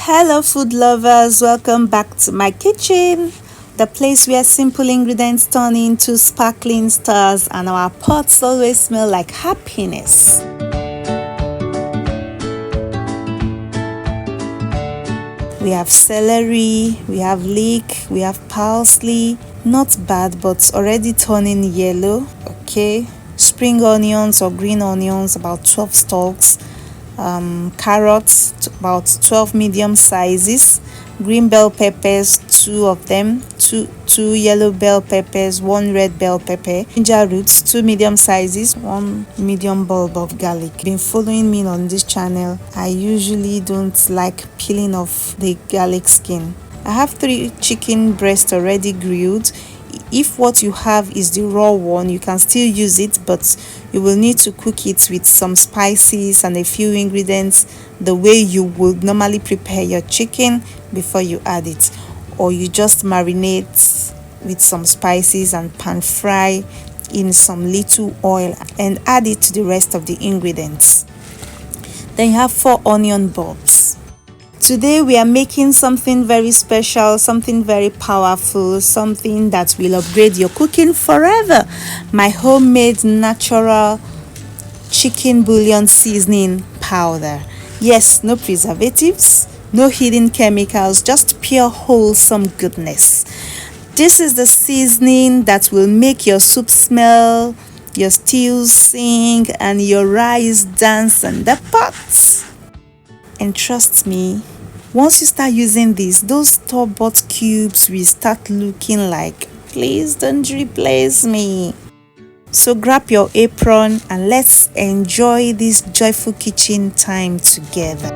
Hello food lovers, welcome back to my kitchen, the place where simple ingredients turn into sparkling stars and our pots always smell like happiness. We have celery, we have leek, we have parsley, not bad but already turning yellow, okay. Spring onions or green onions, about 12 stalks. Carrots, about 12 medium sizes. Green bell peppers, 2 of them. Two yellow bell peppers, 1 red bell pepper. Ginger roots, 2 medium sizes. 1 medium bulb of garlic. Been following me on this channel, I usually don't like peeling off the garlic skin. I have 3 chicken breasts already grilled. If what you have is the raw one, you can still use it, but you will need to cook it with some spices and a few ingredients the way you would normally prepare your chicken before you add it, or you just marinate with some spices and pan fry in some little oil and add it to the rest of the ingredients. Then you have 4 onion bulbs. Today we are making something very special, something very powerful, something that will upgrade your cooking forever. My homemade natural chicken bouillon seasoning powder. Yes, no preservatives, no hidden chemicals, just pure wholesome goodness. This is the seasoning that will make your soup smell, your stews sing, and your rice dance in the pots. And trust me, once you start using this, those store-bought cubes will start looking like, please don't replace me. So grab your apron and let's enjoy this joyful kitchen time together.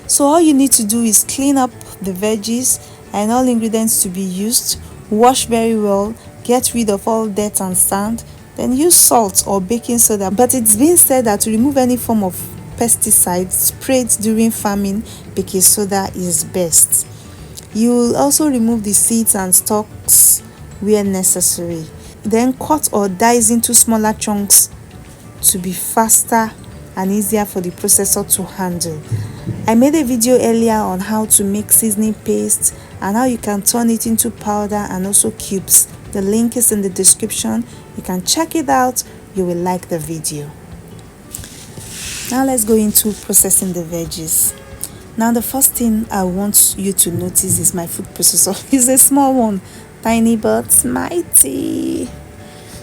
So all you need to do is clean up the veggies and all ingredients to be used, wash very well, get rid of all dirt and sand, then use salt or baking soda. But it's been said that to remove any form of pesticides sprayed during farming, baking soda is best. You will also remove the seeds and stalks where necessary. Then cut or dice into smaller chunks to be faster and easier for the processor to handle. I made a video earlier on how to make seasoning paste and how you can turn it into powder and also cubes. The link is in the description. You can check it out. You will like the video. Now let's go into processing the veggies. Now the first thing I want you to notice is my food processor. It's a small one, tiny but mighty.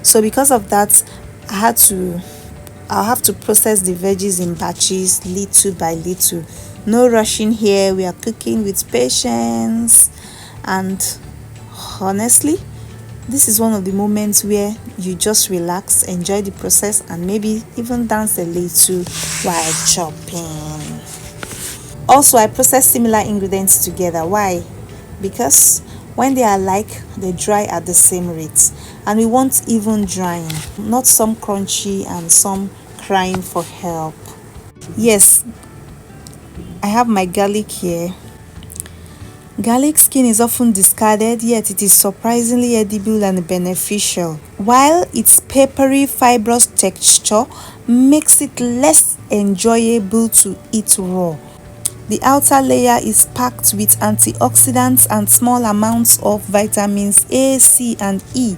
So because of that, I'll have to process the veggies in batches, little by little. No rushing here. We are cooking with patience, and honestly, this is one of the moments where you just relax, enjoy the process, and maybe even dance a little while chopping. Also, I process similar ingredients together. Why? Because when they are alike, they dry at the same rate. And we want even drying, not some crunchy and some crying for help. Yes, I have my garlic here. Garlic skin is often discarded, yet it is surprisingly edible and beneficial. While its peppery, fibrous texture makes it less enjoyable to eat raw. The outer layer is packed with antioxidants and small amounts of vitamins A, C, and E.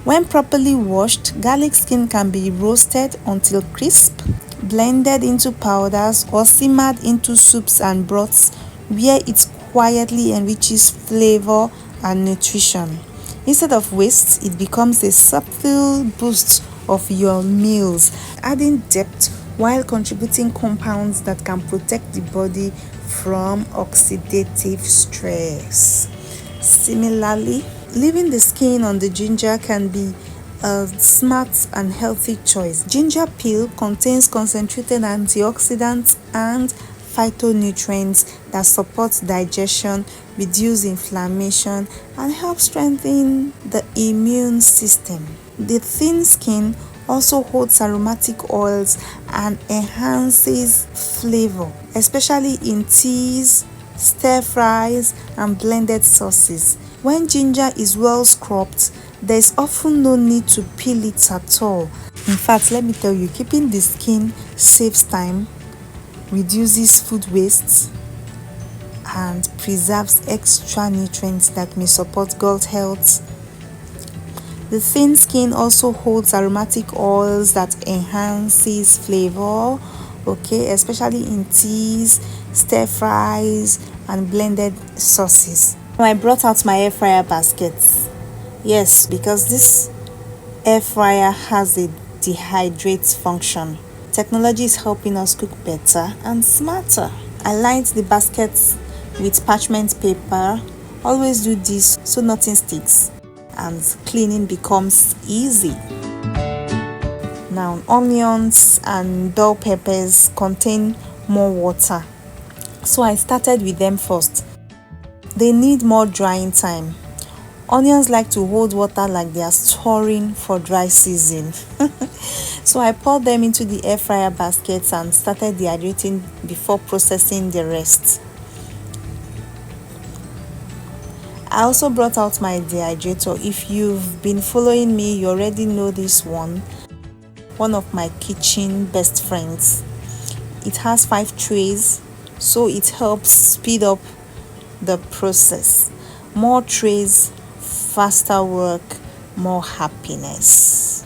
When properly washed, garlic skin can be roasted until crisp, blended into powders, or simmered into soups and broths, where it quietly enriches flavor and nutrition. Instead of waste, it becomes a subtle boost of your meals, adding depth while contributing compounds that can protect the body from oxidative stress. Similarly, leaving the skin on the ginger can be a smart and healthy choice. Ginger peel contains concentrated antioxidants and phytonutrients that support digestion, reduce inflammation, and help strengthen the immune system. The thin skin also holds aromatic oils and enhances flavor, especially in teas, stir fries, and blended sauces. When ginger is well scrubbed, there is often no need to peel it at all. In fact, let me tell you, keeping the skin saves time, reduces food waste, and preserves extra nutrients that may support gut health. The thin skin also holds aromatic oils that enhances flavor, okay, especially in teas, stir fries, and blended sauces. I brought out my air fryer basket. Yes, because this air fryer has a dehydrate function. Technology is helping us cook better and smarter. I lined the baskets with parchment paper. Always do this so nothing sticks and cleaning becomes easy. Now, onions and bell peppers contain more water, so I started with them first. They need more drying time. Onions like to hold water like they are storing for dry season. So I poured them into the air fryer baskets and started dehydrating before processing the rest. I also brought out my dehydrator. If you've been following me, you already know this one of my kitchen best friends. It has 5 trays, so it helps speed up the process. More trays, faster work, more happiness.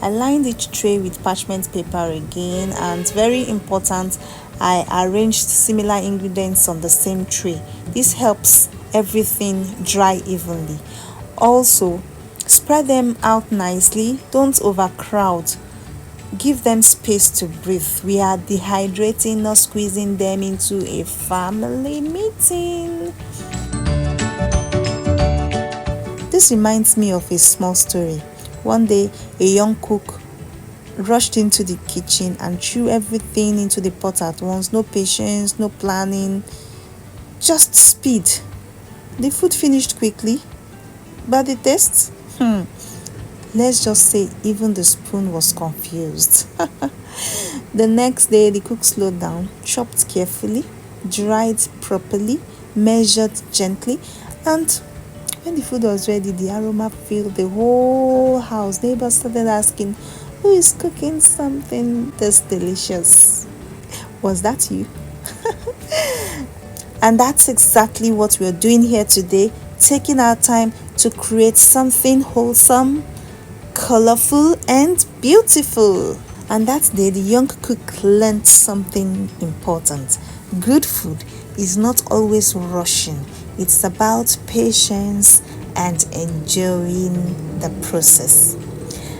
I lined each tray with parchment paper again, and very important, I arranged similar ingredients on the same tray. This helps everything dry evenly. Also, spread them out nicely. Don't overcrowd. Give them space to breathe. We are dehydrating, not squeezing them into a family meeting. This reminds me of a small story. One day, a young cook rushed into the kitchen and threw everything into the pot at once. No patience, no planning, just speed. The food finished quickly, but the taste? Let's just say even the spoon was confused. The next day, the cook slowed down, chopped carefully, dried properly, measured gently, and when the food was ready, the aroma filled the whole house. Neighbors started asking, "Who is cooking something this delicious?" Was that you? And that's exactly what we're doing here today, taking our time to create something wholesome, colorful, and beautiful. And that day, the young cook learned something important. Good food is not always rushing. It's about patience and enjoying the process.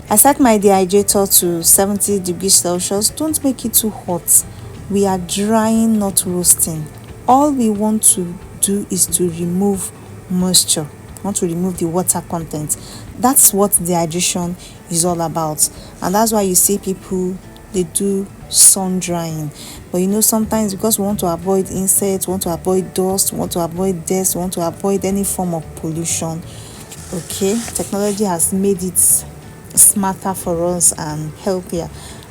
I set my dehydrator to 70 degrees Celsius. Don't make it too hot. We are drying, not roasting. All we want to do is to remove moisture. We want to remove the water content. That's what dehydration is all about. And that's why you see people, they do sun drying. But sometimes because we want to avoid insects, we want to avoid dust, we want to avoid dust, we want to avoid any form of pollution. Okay, technology has made it smarter for us and healthier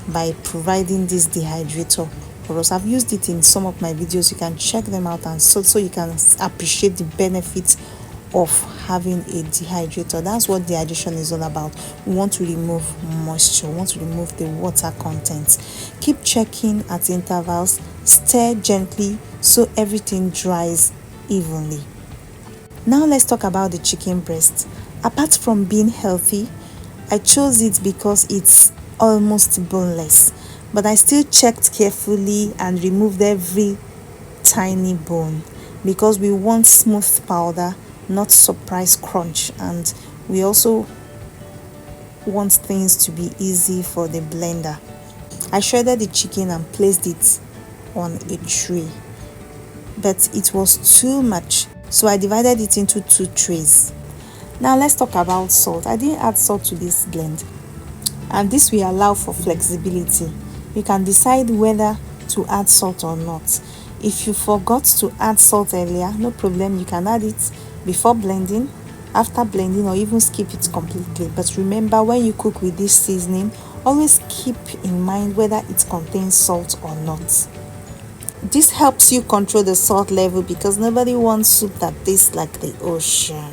by providing this dehydrator for us. I've used it in some of my videos. You can check them out, and so you can appreciate the benefits of having a dehydrator. That's what dehydration is all about. We want to remove moisture, we want to remove the water content. Keep checking at intervals, stir gently so everything dries evenly. Now let's talk about the chicken breast. Apart from being healthy, I chose it because it's almost boneless, but I still checked carefully and removed every tiny bone because we want smooth powder, not surprise crunch, and we also want things to be easy for the blender. I shredded the chicken and placed it on a tray, but it was too much, so I divided it into 2 trays. Now let's talk about salt. I didn't add salt to this blend, and this will allow for flexibility. You can decide whether to add salt or not. If you forgot to add salt earlier, no problem, you can add it before blending, after blending, or even skip it completely. But remember, when you cook with this seasoning, always keep in mind whether it contains salt or not. This helps you control the salt level because nobody wants soup that tastes like the ocean.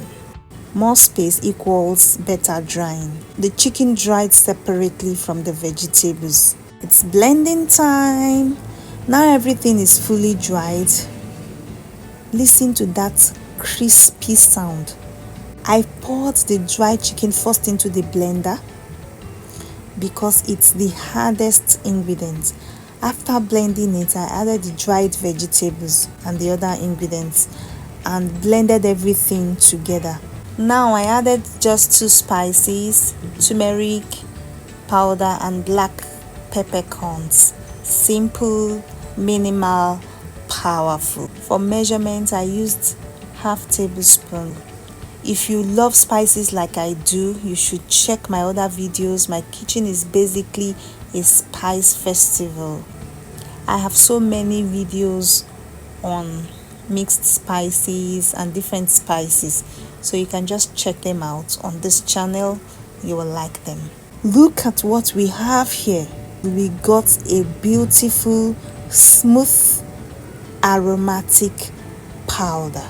More space equals better drying. The chicken dried separately from the vegetables. It's blending time. Now everything is fully dried. Listen to that crispy sound. I poured the dried chicken first into the blender because it's the hardest ingredient. After blending it, I added the dried vegetables and the other ingredients and blended everything together. Now I added just 2 spices, turmeric powder and black peppercorns. Simple, minimal, powerful. For measurement, I used half tablespoon. If you love spices like I do, you should check my other videos. My kitchen is basically a spice festival. I have so many videos on mixed spices and different spices, so you can just check them out on this channel. You will like them. Look at what we have here. We got a beautiful, smooth, aromatic powder.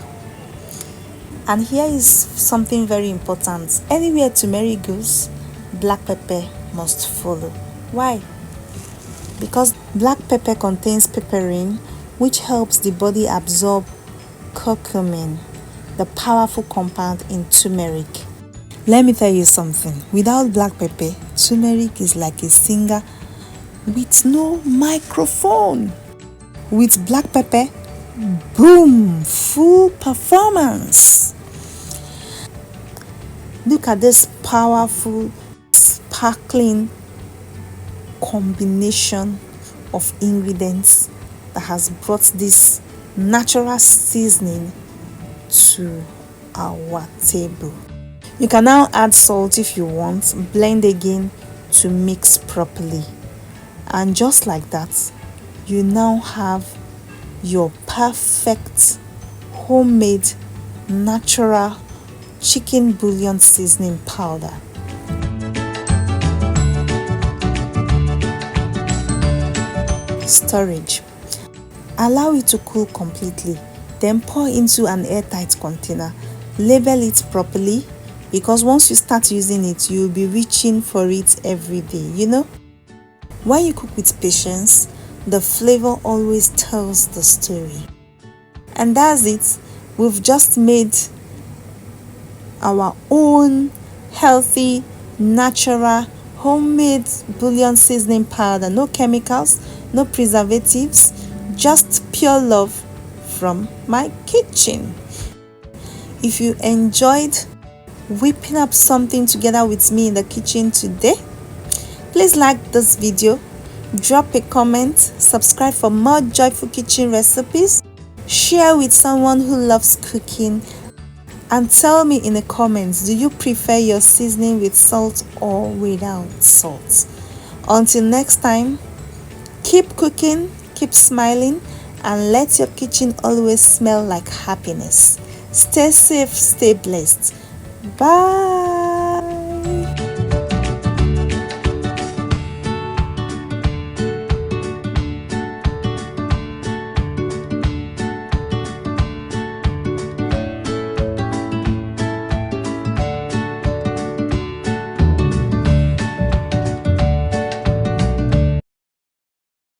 And here is something very important. Anywhere turmeric goes, black pepper must follow. Why? Because black pepper contains pepperine, which helps the body absorb curcumin, the powerful compound in turmeric. Let me tell you something. Without black pepper, turmeric is like a singer with no microphone. With black pepper, boom, full performance. Look at this powerful, sparkling combination of ingredients that has brought this natural seasoning to our table. You can now add salt if you want, blend again to mix properly. And just like that, you now have your perfect homemade natural chicken bouillon seasoning powder. Storage. Allow it to cool completely, then pour into an airtight container. Label it properly, because once you start using it, you'll be reaching for it every day, When you cook with patience, the flavor always tells the story. And that's it. We've just made our own healthy, natural, homemade bouillon seasoning powder. No chemicals, no preservatives, just pure love from my kitchen. If you enjoyed whipping up something together with me in the kitchen today, please like this video, drop a comment, subscribe for more joyful kitchen recipes, share with someone who loves cooking, and tell me in the comments, do you prefer your seasoning with salt or without salt? Until next time, keep cooking, keep smiling, and let your kitchen always smell like happiness. Stay safe, stay blessed. Bye.